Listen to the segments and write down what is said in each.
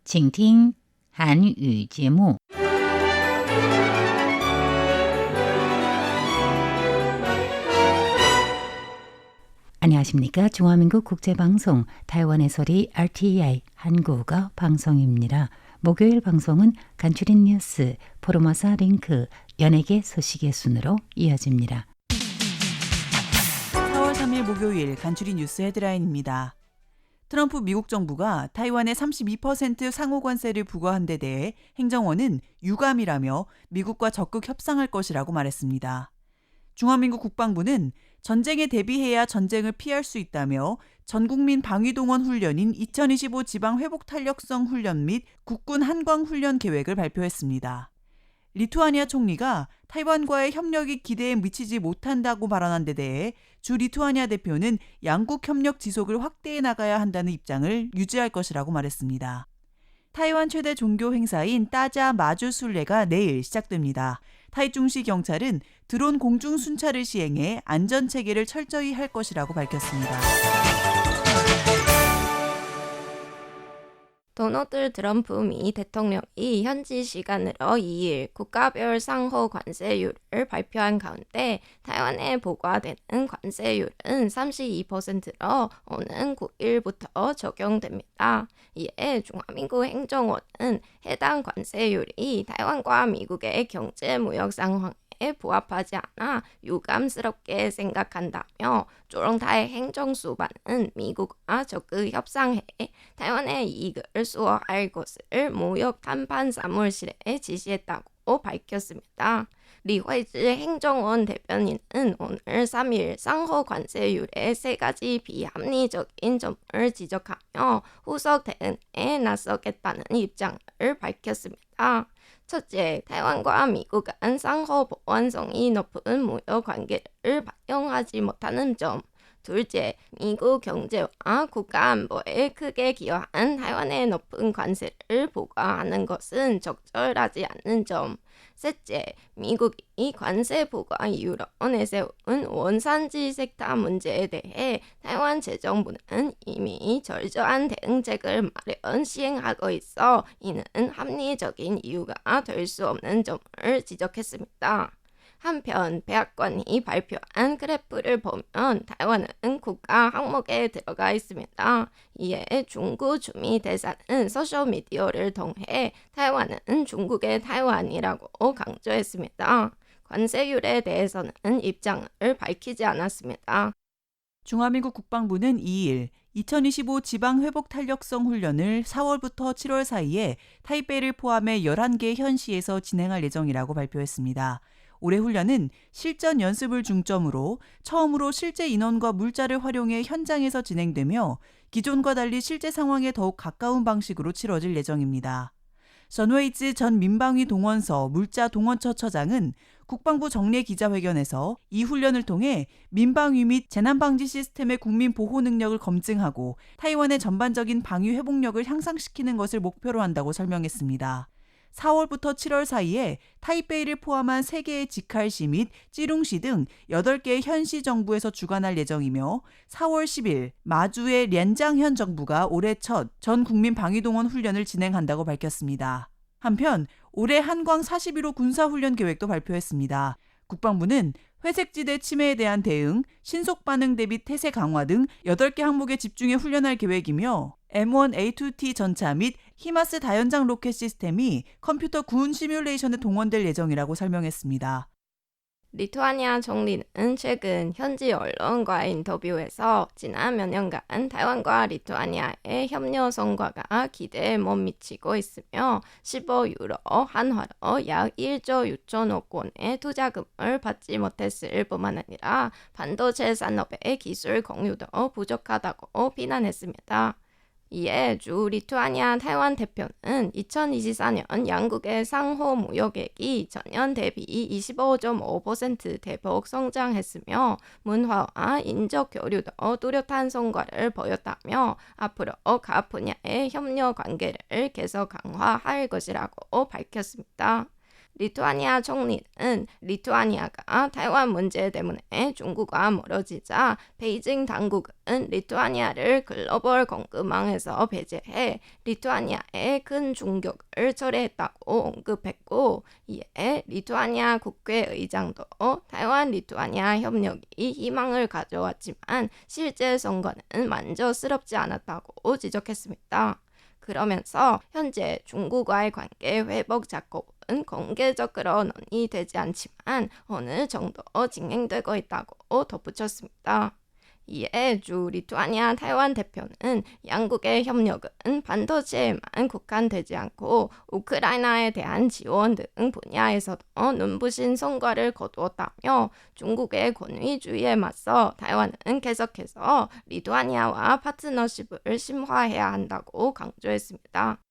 请听韩语节目。 안녕하십니까? 중화민국 국제방송 타이완의 소리 RTI 한국어 방송입니다. 목요일 방송은 간추린 뉴스, 포르마사 링크, 연예계 소식의 순으로 이어집니다. 4월 3일 목요일 간추린 뉴스 헤드라인입니다. 트럼프 미국 정부가 타이완에 32% 상호관세를 부과한 데 대해 행정원은 유감이라며 미국과 적극 협상할 것이라고 말했습니다. 중화민국 국방부는 전쟁에 대비해야 전쟁을 피할 수 있다며 전국민 방위동원 훈련인 2025 지방회복탄력성 훈련 및 국군 한광훈련 계획을 발표했습니다. 리투아니아 총리가 타이완과의 협력이 기대에 미치지 못한다고 발언한 데 대해 주 리투아니아 대표는 양국 협력 지속을 확대해 나가야 한다는 입장을 유지할 것이라고 말했습니다. 타이완 최대 종교 행사인 따자 마주 순례가 내일 시작됩니다. 타이중시 경찰은 드론 공중 순찰을 시행해 안전 체계를 철저히 할 것이라고 밝혔습니다. 도널드 트럼프 미 대통령이 현지 시간으로 2일 국가별 상호 관세율을 발표한 가운데 타이완에 부과되는 관세율은 32%로 오는 9일부터 적용됩니다. 이에 중화민국 행정원은 해당 관세율이 타이완과 미국의 경제 무역 상황에 부합하지 않아 유감스럽게 생각한다며 조롱타의 행정수반은 미국과 적극 협상해 타이완의 이익을 수호할 것을 무역談判 사무실에 지시했다고 밝혔습니다. 리회즈 행정원 대변인은 오늘 3일 상호 관세율의 3가지 비합리적인 점을 지적하며 후속 대응에 나서겠다는 입장을 밝혔습니다. 첫째, 타이완과 미국 간 상호 보완성이 높은 무역 관계를 반영하지 못하는 점. 둘째, 미국 경제와 국가 안보에 크게 기여한 타이완의 높은 관세를 부과하는 것은 적절하지 않는 점. 셋째, 미국이 관세 부과 이유로 내세운 원산지 섹터 문제에 대해 타이완 재정부는 이미 철저한 대응책을 마련 시행하고 있어 이는 합리적인 이유가 될 수 없는 점을 지적했습니다. 한편 백악관이 발표한 그래프를 보면 타이완은 국가 항목에 들어가 있습니다. 이에 중국 주미 대사는 소셜미디어를 통해 타이완은 중국의 타이완이라고 강조했습니다. 관세율에 대해서는 입장을 밝히지 않았습니다. 중화민국 국방부는 2일 2025 지방회복탄력성 훈련을 4월부터 7월 사이에 타이베이를 포함해 11개 현시에서 진행할 예정이라고 발표했습니다. 올해 훈련은 실전 연습을 중점으로 처음으로 실제 인원과 물자를 활용해 현장에서 진행되며 기존과 달리 실제 상황에 더욱 가까운 방식으로 치러질 예정입니다. 전웨이즈 전 민방위 동원서 물자 동원처 처장은 국방부 정례 기자회견에서 이 훈련을 통해 민방위 및 재난방지 시스템의 국민 보호 능력을 검증하고 타이완의 전반적인 방위 회복력을 향상시키는 것을 목표로 한다고 설명했습니다. 4월부터 7월 사이에 타이베이를 포함한 3개의 직할시 및 찌룽시 등 8개의 현시 정부에서 주관할 예정이며 4월 10일 마주의 련장현 정부가 올해 첫 전 국민 방위동원 훈련을 진행한다고 밝혔습니다. 한편 올해 한광 41호 군사훈련 계획도 발표했습니다. 국방부는 회색지대 침해에 대한 대응, 신속반응 대비 태세 강화 등 8개 항목에 집중해 훈련할 계획이며 M1A2T 전차 및 히마스 다연장 로켓 시스템이 컴퓨터 군 시뮬레이션에 동원될 예정이라고 설명했습니다. 리투아니아 총리는 최근 현지 언론과의 인터뷰에서 지난 몇 년간 타이완과 리투아니아의 협력 성과가 기대에 못 미치고 있으며 15유로 한화로 약 1조 6천억 원의 투자금을 받지 못했을 뿐만 아니라 반도체 산업의 기술 공유도 부족하다고 비난했습니다. 이에 주 리투아니아 타이완 대표는 2024년 양국의 상호 무역액이 전년 대비 25.5% 대폭 성장했으며 문화와 인적 교류도 뚜렷한 성과를 보였다며 앞으로 각 분야의 협력 관계를 계속 강화할 것이라고 밝혔습니다. 리투아니아 총리는 리투아니아가 타이완 문제 때문에 중국과 멀어지자 베이징 당국은 리투아니아를 글로벌 공급망에서 배제해 리투아니아의 큰 충격을 초래했다고 언급했고, 이에 리투아니아 국회의장도 타이완 리투아니아 협력이 희망을 가져왔지만 실제 성과는 만족스럽지 않았다고 지적했습니다. 그러면서 현재 중국과의 관계 회복 작업은 공개적으로 논의되지 않지만 어느 정도 진행되고 있다고 덧붙였습니다. 이에 주 리투아니아 타이완 대표는 양국의 협력은 반도체에만 국한되지 않고 우크라이나에 대한 지원 등 분야에서도 눈부신 성과를 거두었다며 중국의 권위주의에 맞서 타이완은 계속해서 리투아니아와 파트너십을 심화해야 한다고 강조했습니다.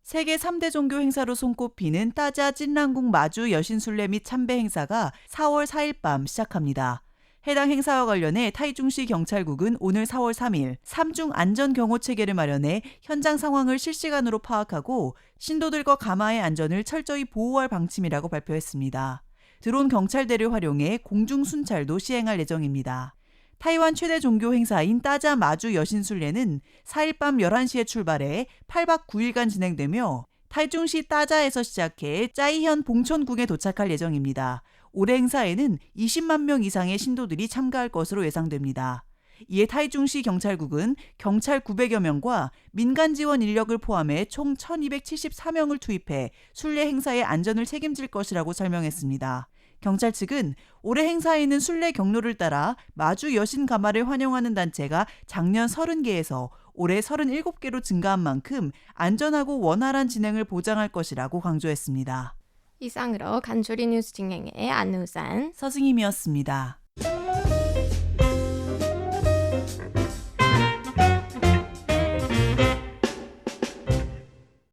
세계 3대 종교 행사로 손꼽히는 따자 찐랑궁 마주 여신순례 및 참배 행사가 4월 4일 밤 시작합니다. 해당 행사와 관련해 타이중시 경찰국은 오늘 4월 3일 3중 안전 경호 체계를 마련해 현장 상황을 실시간으로 파악하고 신도들과 가마의 안전을 철저히 보호할 방침이라고 발표했습니다. 드론 경찰대를 활용해 공중 순찰도 시행할 예정입니다. 타이완 최대 종교 행사인 따자 마주 여신순례는 4일 밤 11시에 출발해 8박 9일간 진행되며 타이중시 따자에서 시작해 짜이현 봉천궁에 도착할 예정입니다. 올해 행사에는 20만 명 이상의 신도들이 참가할 것으로 예상됩니다. 이에 타이중시 경찰국은 경찰 900여 명과 민간 지원 인력을 포함해 총 1274명을 투입해 순례 행사의 안전을 책임질 것이라고 설명했습니다. 경찰 측은 올해 행사에는 순례 경로를 따라 마주 여신 가마를 환영하는 단체가 작년 30개에서 올해 37개로 증가한 만큼 안전하고 원활한 진행을 보장할 것이라고 강조했습니다. 이상으로 간추리 뉴스 진행의 안우산, 서승임이었습니다.